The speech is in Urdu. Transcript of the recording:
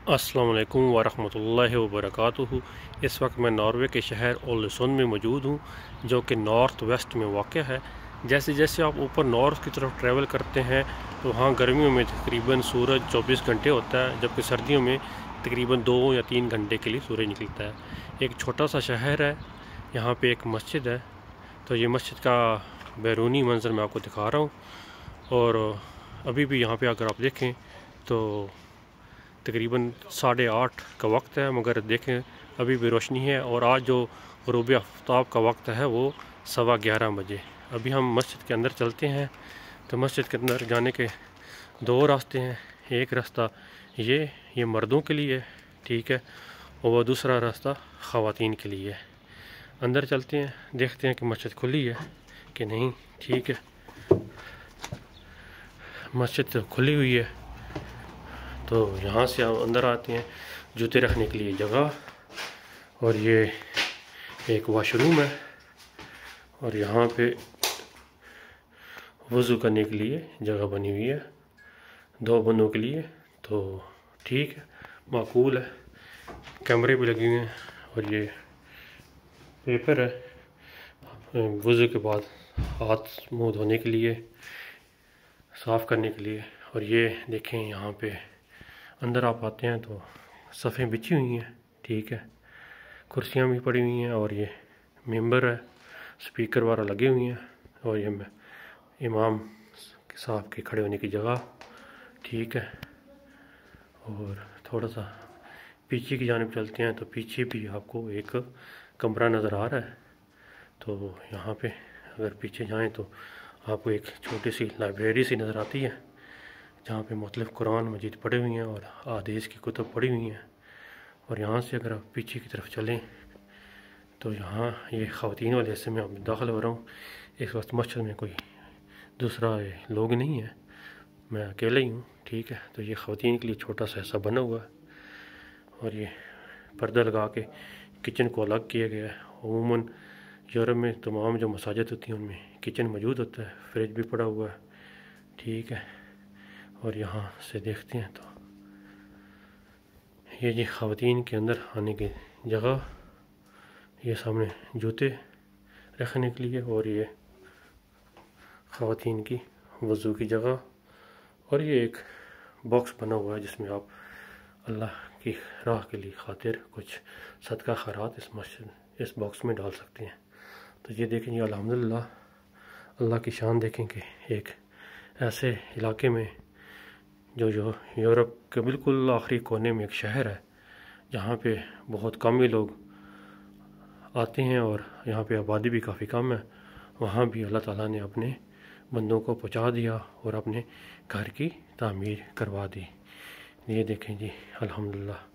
السلام علیکم ورحمۃ اللہ وبرکاتہ۔ اس وقت میں ناروے کے شہر اولسون میں موجود ہوں، جو کہ نارتھ ویسٹ میں واقع ہے۔ جیسے جیسے آپ اوپر نارتھ کی طرف ٹریول کرتے ہیں تو وہاں گرمیوں میں تقریباً سورج 24 گھنٹے ہوتا ہے، جبکہ سردیوں میں تقریباً 2 یا 3 گھنٹے کے لیے سورج نکلتا ہے۔ ایک چھوٹا سا شہر ہے، یہاں پہ ایک مسجد ہے، تو یہ مسجد کا بیرونی منظر میں آپ کو دکھا رہا ہوں۔ اور ابھی بھی یہاں پہ اگر آپ دیکھیں تو تقریباً 8:30 کا وقت ہے، مگر دیکھیں ابھی بھی روشنی ہے، اور آج جو غروب آفتاب کا وقت ہے وہ 11:15 بجے۔ ابھی ہم مسجد کے اندر چلتے ہیں، تو مسجد کے اندر جانے کے 2 راستے ہیں۔ ایک راستہ یہ مردوں کے لیے، ٹھیک ہے، اور وہ دوسرا راستہ خواتین کے لیے۔ اندر چلتے ہیں، دیکھتے ہیں کہ مسجد کھلی ہے کہ نہیں۔ ٹھیک ہے، مسجد کھلی ہوئی ہے، تو یہاں سے ہم اندر آتے ہیں۔ جوتے رکھنے کے لیے جگہ، اور یہ ایک واش روم ہے، اور یہاں پہ وضو کرنے کے لیے جگہ بنی ہوئی ہے 2 بندوں کے لیے، تو ٹھیک ہے، معقول ہے۔ کیمرے بھی لگے ہوئے ہیں، اور یہ پیپر ہے وضو کے بعد ہاتھ منہ دھونے کے لیے، صاف کرنے کے لیے۔ اور یہ دیکھیں یہاں پہ اندر آپ آتے ہیں تو صفیں بچھی ہوئی ہیں، ٹھیک ہے، کرسیاں بھی پڑی ہوئی ہیں، اور یہ ممبر ہے، سپیکر وغیرہ لگے ہوئے ہیں، اور یہ امام صاحب کے کھڑے ہونے کی جگہ، ٹھیک ہے۔ اور تھوڑا سا پیچھے کی جانب چلتے ہیں تو پیچھے بھی آپ کو ایک کمرہ نظر آ رہا ہے، تو یہاں پہ اگر پیچھے جائیں تو آپ کو ایک چھوٹی سی لائبریری سی نظر آتی ہے، جہاں پہ مختلف قرآن مجید پڑھے ہوئی ہیں اور احادیث کی کتب پڑھی ہوئی ہیں۔ اور یہاں سے اگر آپ پیچھے کی طرف چلیں تو یہاں یہ خواتین والے حصے میں داخل ہو رہا ہوں۔ اس وقت مسجد میں کوئی دوسرا لوگ نہیں ہے، میں اکیلے ہی ہوں، ٹھیک ہے۔ تو یہ خواتین کے لیے چھوٹا سا حصہ بنا ہوا ہے، اور یہ پردہ لگا کے کچن کو الگ کیا گیا ہے۔ عموماً یورپ میں تمام جو مساجد ہوتی ہیں ان میں کچن موجود ہوتا ہے، فریج بھی پڑا ہوا ہے، ٹھیک ہے۔ اور یہاں سے دیکھتے ہیں تو یہ جی خواتین کے اندر آنے کی جگہ، یہ سامنے جوتے رکھنے کے لیے، اور یہ خواتین کی وضو کی جگہ، اور یہ ایک باکس بنا ہوا ہے جس میں آپ اللہ کی راہ کے لیے خاطر کچھ صدقہ خیرات اس باکس میں ڈال سکتے ہیں۔ تو یہ دیکھیں یہ الحمدللہ اللہ کی شان دیکھیں کہ ایک ایسے علاقے میں جو یورپ کے بالکل آخری کونے میں ایک شہر ہے، جہاں پہ بہت کم ہی لوگ آتے ہیں، اور یہاں پہ آبادی بھی کافی کم ہے، وہاں بھی اللہ تعالیٰ نے اپنے بندوں کو پہنچا دیا اور اپنے گھر کی تعمیر کروا دی۔ یہ دیکھیں جی الحمدللہ۔